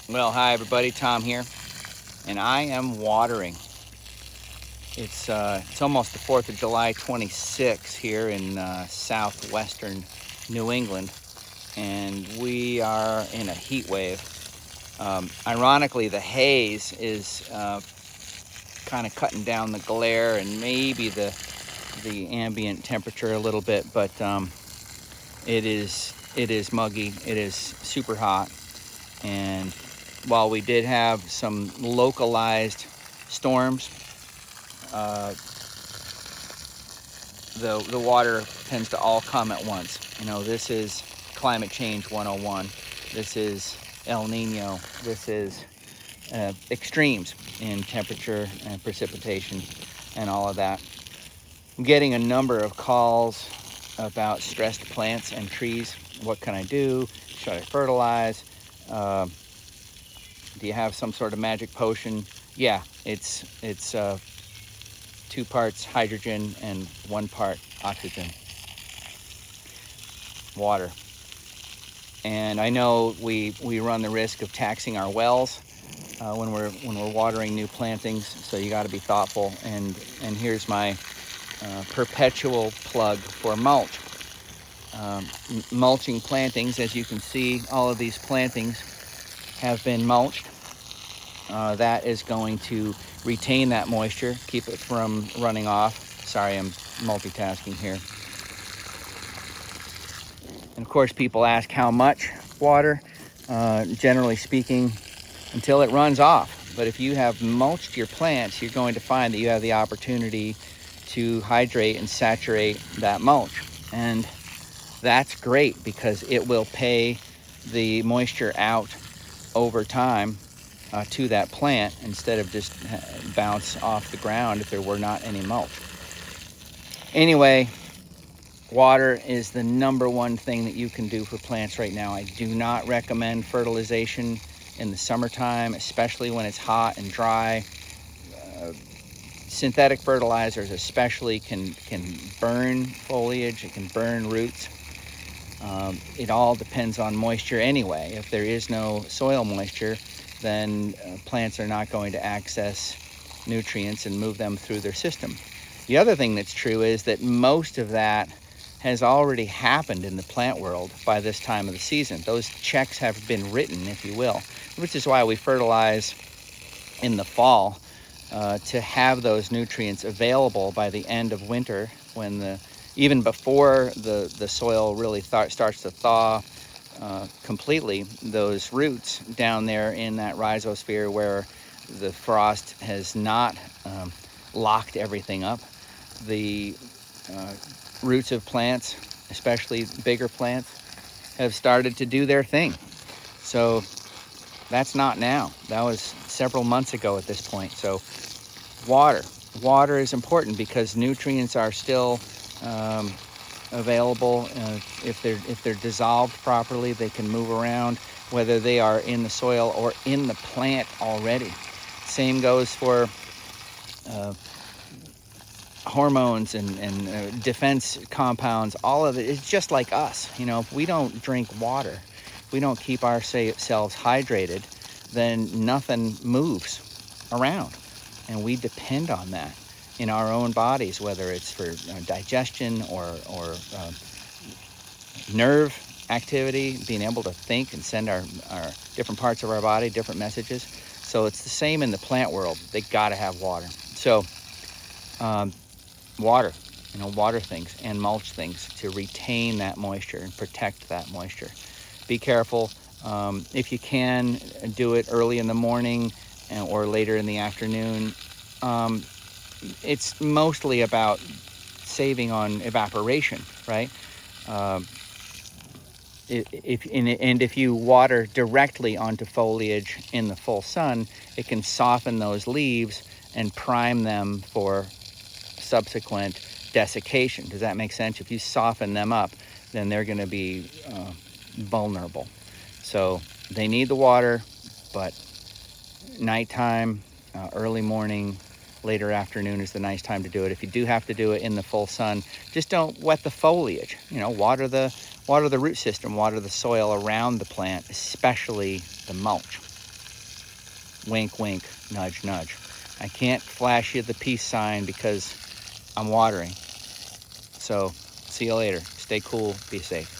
Well, hi everybody, Tom here, and I am watering. It's almost the 4th of July 26 here in southwestern New England, and we are in a heat wave. Ironically, the haze is kind of cutting down the glare and maybe the ambient temperature a little bit, but it is muggy. It is super hot, and while we did have some localized storms, uh, the water tends to all come at once. This is climate change 101. This is El Nino. This is extremes in temperature and precipitation and all of that. I'm getting a number of calls about stressed plants and trees. What can I do? Should I fertilize? Do you have some sort of magic potion? Yeah, it's 2 parts hydrogen and 1 part oxygen, water. And I know we run the risk of taxing our wells when we're watering new plantings, so you got to be thoughtful. And here's my perpetual plug for mulch. Mulching plantings, as you can see, all of these plantings have been mulched. That is going to retain that moisture, keep it from running off. Sorry, I'm multitasking here. And of course, people ask how much water. Generally speaking, until it runs off. But if you have mulched your plants, you're going to find that you have the opportunity to hydrate and saturate that mulch. And that's great because it will pay the moisture out over time to that plant instead of just bounce off the ground if there were not any mulch. Anyway, water is the number one thing that you can do for plants right now. I do not recommend fertilization in the summertime, especially when it's hot and dry. Synthetic fertilizers especially can burn foliage, it can burn roots. It all depends on moisture anyway. If there is no soil moisture, then plants are not going to access nutrients and move them through their system. The other thing that's true is that most of that has already happened in the plant world by this time of the season. Those checks have been written, if you will, which is why we fertilize in the fall to have those nutrients available by the end of winter, when even before the soil really starts to thaw completely. Those roots down there in that rhizosphere where the frost has not locked everything up, the roots of plants, especially bigger plants, have started to do their thing. So that's not now. That was several months ago at this point. So water is important because nutrients are still available. If they're dissolved properly, they can move around, whether they are in the soil or in the plant already. Same goes for hormones and defense compounds. All of it is just like us. If we don't drink water, if we don't keep our cells hydrated, then nothing moves around, and we depend on that in our own bodies, whether it's for digestion or nerve activity, being able to think and send our different parts of our body different messages. So it's the same in the plant world. They got to have water. So water things and mulch things to retain that moisture and protect that moisture. Be careful. If you can, do it early in the morning or later in the afternoon. It's mostly about saving on evaporation, right? If you water directly onto foliage in the full sun, it can soften those leaves and prime them for subsequent desiccation. Does that make sense? If you soften them up, then they're going to be vulnerable. So they need the water, but nighttime, early morning, later afternoon is the nice time to do it. If you do have to do it in the full sun, just don't wet the foliage. Water the root system, water the soil around the plant, especially the mulch. Wink, wink, nudge, nudge. I can't flash you the peace sign because I'm watering. So, see you later. Stay cool. Be safe.